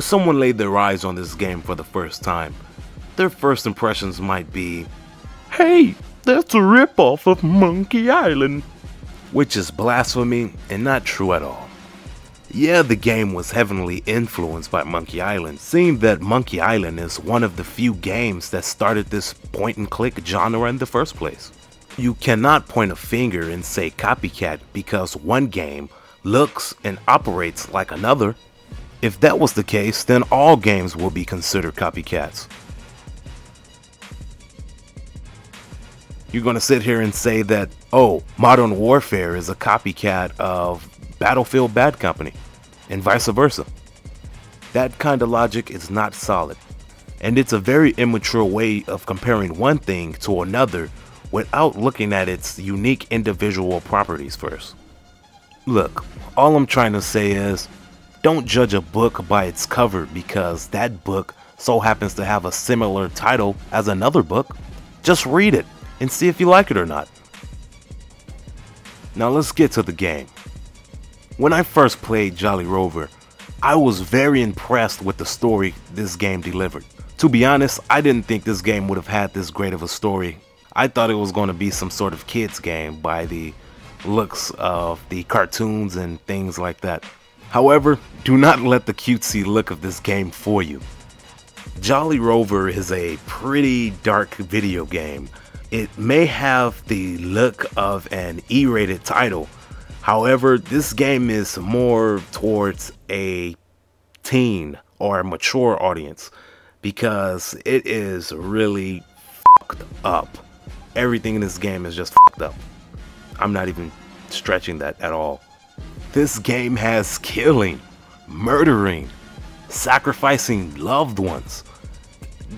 When someone laid their eyes on this game for the first time, their first impressions might be, "Hey, that's a ripoff of Monkey Island," which is blasphemy and not true at all. Yeah, the game was heavily influenced by Monkey Island, seeing that Monkey Island is one of the few games that started this point-and-click genre in the first place. You cannot point a finger and say copycat because one game looks and operates like another. If that was the case, then all games will be considered copycats. You're gonna sit here and say that, oh, Modern Warfare is a copycat of Battlefield Bad Company, and vice versa. That kind of logic is not solid, and it's a very immature way of comparing one thing to another without looking at its unique individual properties first. Look, all I'm trying to say is, don't judge a book by its cover because that book so happens to have a similar title as another book. Just read it and see if you like it or not. Now let's get to the game. When I first played Jolly Rover, I was very impressed with the story this game delivered. To be honest, I didn't think this game would have had this great of a story. I thought it was going to be some sort of kids game by the looks of the cartoons and things like that. However, do not let the cutesy look of this game fool you. Jolly Rover is a pretty dark video game. It may have the look of an E-rated title. However, this game is more towards a teen or a mature audience because it is really fucked up. Everything in this game is just fucked up. I'm not even stretching that at all. This game has killing, murdering, sacrificing loved ones.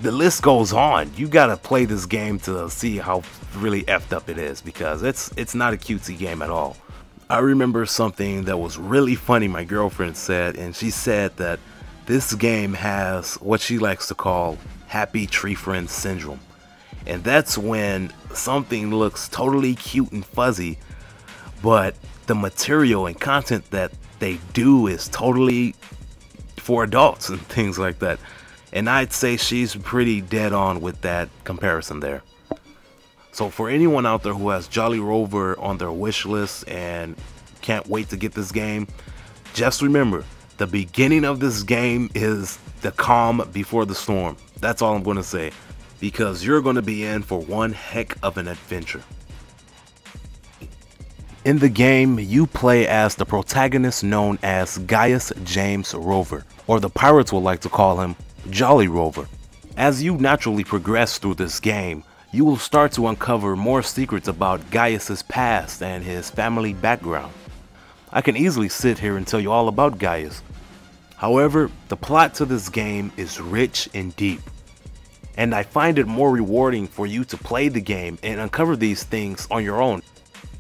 The list goes on. You gotta play this game to see how really effed up it is because it's not a cutesy game at all. I remember something that was really funny my girlfriend said, and she said that this game has what she likes to call happy tree friend syndrome. And that's when something looks totally cute and fuzzy, but the material and content that they do is totally for adults and things like that. And I'd say she's pretty dead on with that comparison there. So for anyone out there who has Jolly Rover on their wish list and can't wait to get this game, just remember, the beginning of this game is the calm before the storm. That's all I'm going to say, because you're going to be in for one heck of an adventure. In the game, you play as the protagonist known as Gaius James Rover, or the pirates would like to call him Jolly Rover. As you naturally progress through this game, you will start to uncover more secrets about Gaius's past and his family background. I can easily sit here and tell you all about Gaius. However, the plot to this game is rich and deep, and I find it more rewarding for you to play the game and uncover these things on your own.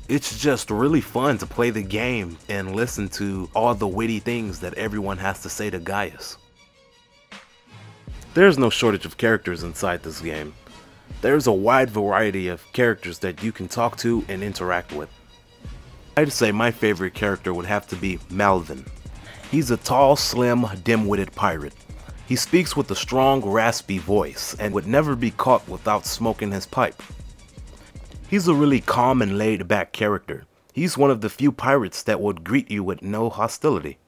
It's just really fun to play the game and listen to all the witty things that everyone has to say to Gaius. There's no shortage of characters inside this game. There's a wide variety of characters that you can talk to and interact with. I'd say my favorite character would have to be Melvin. He's a tall, slim, dim-witted pirate. He speaks with a strong, raspy voice and would never be caught without smoking his pipe. He's a really calm and laid-back character. He's one of the few pirates that would greet you with no hostility.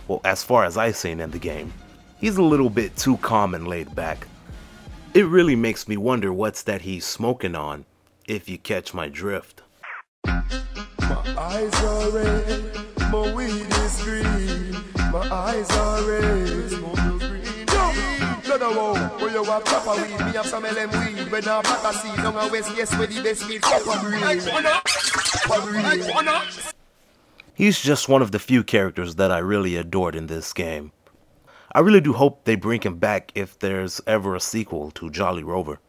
Well, as far as I've seen in the game. He's a little bit too calm and laid back. It really makes me wonder what's that he's smoking on, if you catch my drift. My eyes are red, my weed is green. My eyes are red, smoke green. No, where you want proper weed, me have some LM weed. When I'm back a seed, down a west, yes, where the best weed, proper green. He's just one of the few characters that I really adored in this game. I really do hope they bring him back if there's ever a sequel to Jolly Rover.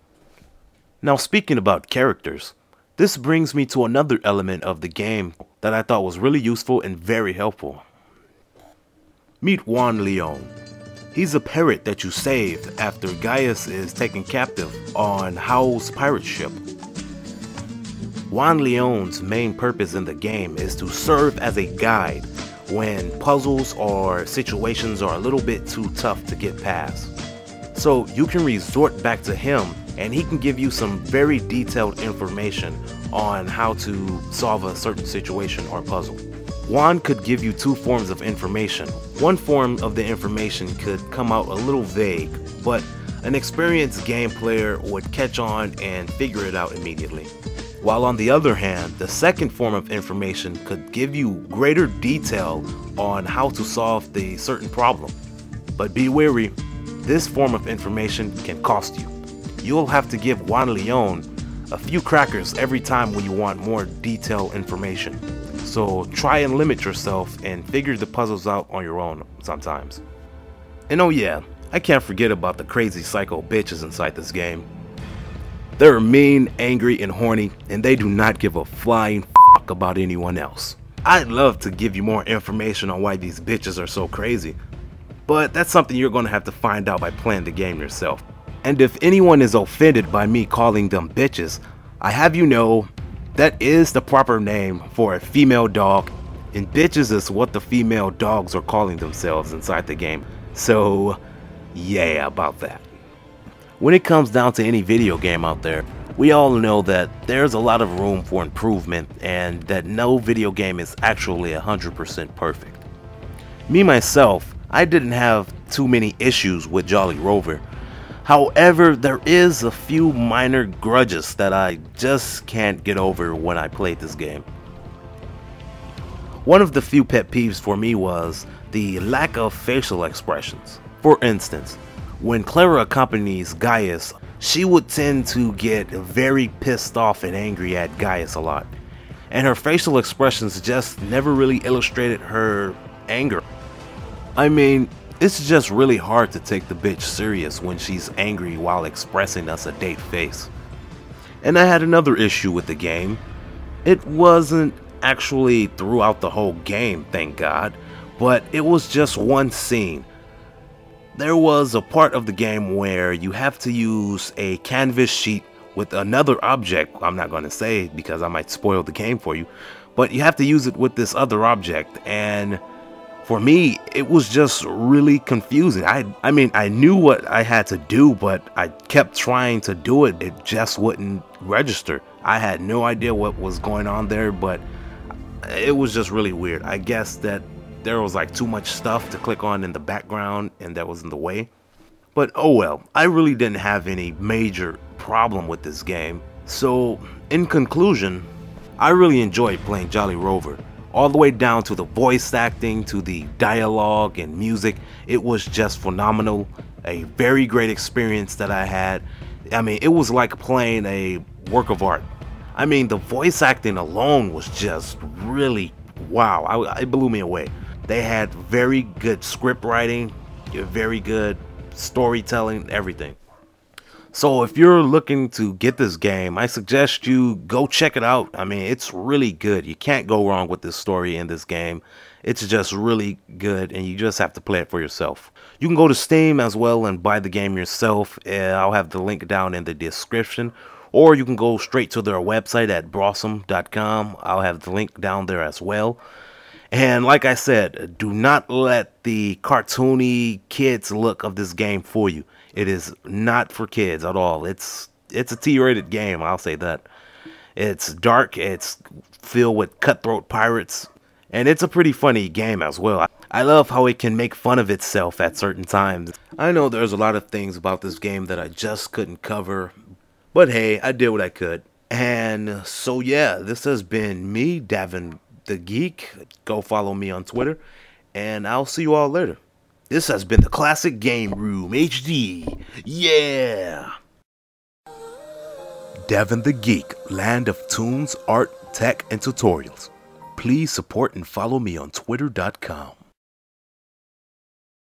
Now speaking about characters, this brings me to another element of the game that I thought was really useful and very helpful. Meet Juan Leone. He's a pirate that you saved after Gaius is taken captive on Howl's pirate ship. Juan Leone's main purpose in the game is to serve as a guide when puzzles or situations are a little bit too tough to get past. So you can resort back to him and he can give you some very detailed information on how to solve a certain situation or puzzle. Juan could give you two forms of information. One form of the information could come out a little vague, but an experienced game player would catch on and figure it out immediately. While on the other hand, the second form of information could give you greater detail on how to solve the certain problem. But be wary, this form of information can cost you. You'll have to give Juan Leone a few crackers every time when you want more detailed information. So try and limit yourself and figure the puzzles out on your own sometimes. And oh yeah, I can't forget about the crazy psycho bitches inside this game. They're mean, angry, and horny, and they do not give a flying fuck about anyone else. I'd love to give you more information on why these bitches are so crazy, but that's something you're going to have to find out by playing the game yourself. And if anyone is offended by me calling them bitches, I have you know, that is the proper name for a female dog, and bitches is what the female dogs are calling themselves inside the game. So yeah, about that. When it comes down to any video game out there, we all know that there's a lot of room for improvement and that no video game is actually 100% perfect. Me myself, I didn't have too many issues with Jolly Rover. However, there is a few minor grudges that I just can't get over when I played this game. One of the few pet peeves for me was the lack of facial expressions. For instance, when Clara accompanies Gaius, she would tend to get very pissed off and angry at Gaius a lot. And her facial expressions just never really illustrated her anger. I mean, it's just really hard to take the bitch serious when she's angry while expressing a sedate face. And I had another issue with the game. It wasn't actually throughout the whole game, thank God, but it was just one scene. There was a part of the game where you have to use a canvas sheet with another object. I'm not going to say because I might spoil the game for you, but you have to use it with this other object, and for me, it was just really confusing. I mean, I knew what I had to do, but I kept trying to do it. It just wouldn't register. I had no idea what was going on there, but it was just really weird. I guess that there was like too much stuff to click on in the background and that was in the way. But oh well, I really didn't have any major problem with this game. So in conclusion, I really enjoyed playing Jolly Rover. All the way down to the voice acting, to the dialogue and music, it was just phenomenal. A very great experience that I had. I mean, it was like playing a work of art. I mean, the voice acting alone was just really wow. It blew me away. They had very good script writing, very good storytelling, everything. So if you're looking to get this game, I suggest you go check it out. I mean, it's really good. You can't go wrong with this story in this game. It's just really good, and you just have to play it for yourself. You can go to Steam as well and buy the game yourself. I'll have the link down in the description. Or you can go straight to their website at brawsome.com. I'll have the link down there as well. And like I said, do not let the cartoony kids look of this game fool you. It is not for kids at all. It's a T-rated game, I'll say that. It's dark, it's filled with cutthroat pirates, and it's a pretty funny game as well. I love how it can make fun of itself at certain times. I know there's a lot of things about this game that I just couldn't cover, but hey, I did what I could. And so yeah, this has been me, Davin the Geek. Go follow me on Twitter, and I'll see you all later. This has been the Classic Game Room HD. Yeah! Davin the Geek, land of tunes, art, tech, and tutorials. Please support and follow me on twitter.com.